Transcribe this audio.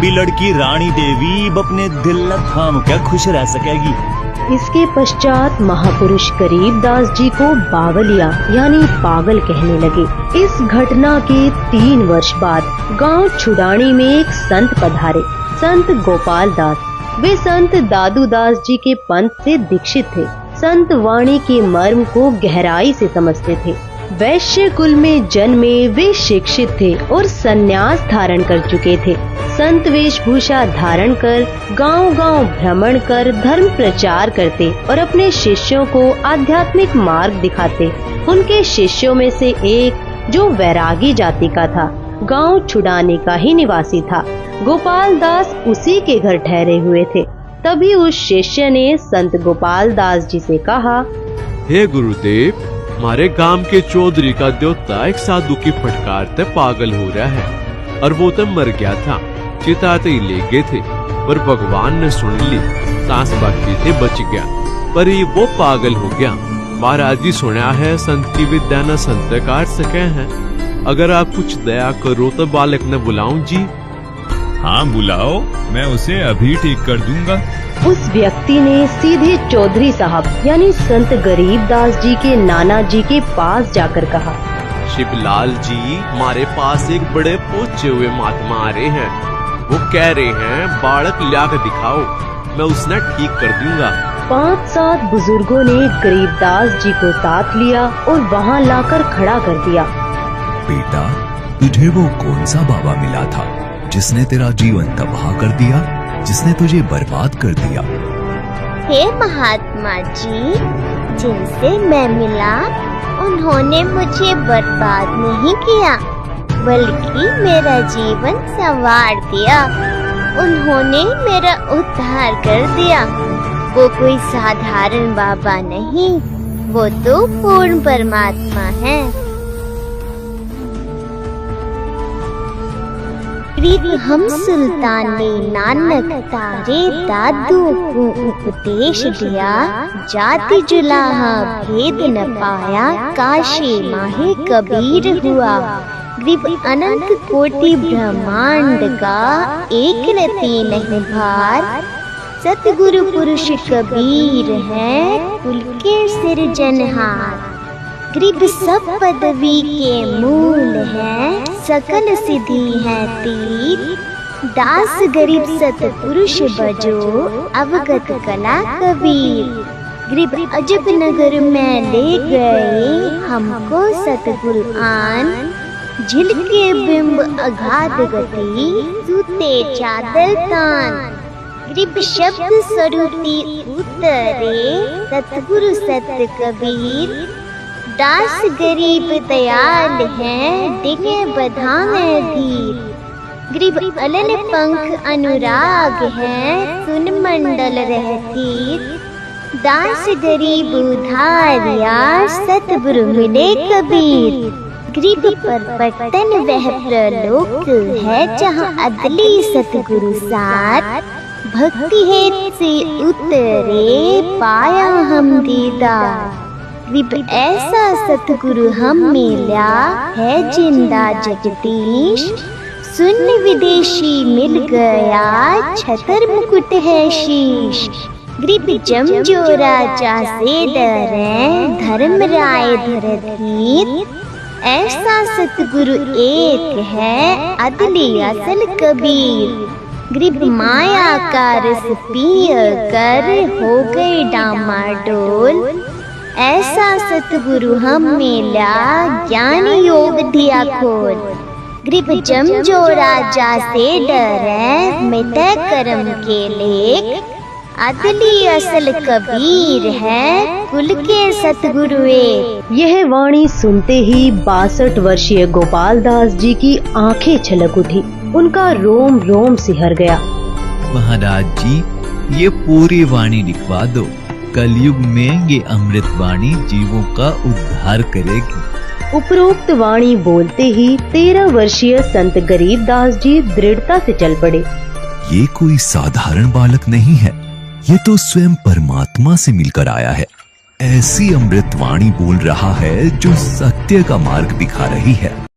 भी लड़की रानी देवी अपने दिल न थाम क्या खुश रह सकेगी। इसके पश्चात महापुरुष गरीबदास जी को बावलिया यानी पागल कहने लगे। इस घटना के 3 वर्ष बाद गांव छुडानी में एक संत पधारे, संत गोपाल दास। वे संत दादू दास जी के पंथ से दीक्षित थे। संत वाणी के मर्म को गहराई से समझते थे। वैश्य कुल में जन्मे वे शिक्षित थे और संन्यास धारण कर चुके थे। संत वेशभूषा धारण कर गांव-गांव भ्रमण कर धर्म प्रचार करते और अपने शिष्यों को आध्यात्मिक मार्ग दिखाते। उनके शिष्यों में से एक जो वैरागी जाति का था, गांव छुडाने का ही निवासी था। गोपाल दास उसी के घर ठहरे हुए थे। तभी उस शिष्य ने संत गोपाल दास जी से कहा, हे गुरुदेव, हमारे गांव के चौधरी का देवता एक साधु की फटकार से पागल हो रहा है और वो तो मर गया था। चिताते ही ले गए थे पर भगवान ने सुन ली, सांस बाकी थे बच गया, पर ये वो पागल हो गया। महाराज जी सुना है संत की विद्या न संत काट सके हैं। अगर आप कुछ दया करो तो बालक ने बुलाऊं जी। हाँ बुलाओ, मैं उसे अभी ठीक कर दूंगा। उस व्यक्ति ने सीधे चौधरी साहब यानी संत गरीबदास जी के नाना जी के पास जाकर कहा, शिवलाल जी, हमारे पास एक बड़े पहुंचे हुए महात्मा आ रहे हैं। वो कह रहे हैं बालक ला कर दिखाओ, मैं उसने ठीक कर दूंगा। 5-7 बुजुर्गों ने गरीबदास जी को साथ लिया और वहाँ लाकर खड़ा कर दिया। बेटा, तुझे वो कौन सा बाबा मिला था जिसने तेरा जीवन तबाह कर दिया, जिसने तुझे बर्बाद कर दिया? हे महात्मा जी, जिनसे मैं मिला उन्होंने मुझे बर्बाद नहीं किया बल्कि मेरा जीवन संवार दिया। उन्होंने मेरा उद्धार कर दिया। वो कोई साधारण बाबा नहीं, वो तो पूर्ण परमात्मा है। हम सुल्तान ने नानक तारे दादू को उपदेश दिया, जाति जुलाहा भेद न पाया, काशी माहे कबीर हुआ। ग्रीब अनंत कोटि ब्रह्मांड का एक रति नहीं भार, सतगुरु पुरुष कबीर है कुल के सिरजनहार। ग्रीब सब पदवी के मूल है, सकल सिद्धि है तीर। दास गरीब सतपुरुष बजो, अवगत कला कबीर। ग्रीब अजब नगर में ले गए हमको सतगुरु आन, झिलके बिंब अगाध गति, सूते चादर तान। ग्रीब शब्द स्वरूपी उतरे, सतगुरु सत कबीर। दास गरीब दयाल है, डिगे बधावे धीर। ग्रीब अलल पंख अनुराग है, सुन मंडल रहतीर। दास गरीब उधारिया, सतगुरु मिले कबीर। ग्रीब पर पटन वह प्रलोक है, जहाँ अदली सतगुरु साथ। भक्ति हेत से उतरे, पाया हम दीदार। ग्रीब ऐसा सतगुरु हम मिला है, जिंदा जगदीश। सुन विदेशी मिल गया, छतर मुकुट है शीश। ग्रीब जमजो राजा से डरे, धर्म राय धरधीर। ऐसा सतगुरु एक है, अदली असल कबीर। ग्रीब माया का रस पिय कर, हो गए डामाडोल। ऐसा सतगुरु हम मिला, ज्ञान योग दिया खोल। ग्रीब जमजो राजा से डरे, मिटे कर्म के लेख। अदली असल कबीर है, कुल के सतगुरु एक। यह वाणी सुनते ही 62 वर्षीय गोपाल दास जी की आंखें छलक उठी। उनका रोम रोम सिहर गया। महाराज जी, ये पूरी वाणी लिखवा दो। कलयुग में ये अमृत वाणी जीवों का उद्धार करेगी। उपरोक्त वाणी बोलते ही 13 वर्षीय संत गरीबदास जी दृढ़ता से चल पड़े। ये कोई साधारण बालक नहीं है, ये तो स्वयं परमात्मा से मिलकर आया है। ऐसी अमृत वाणी बोल रहा है जो सत्य का मार्ग दिखा रही है।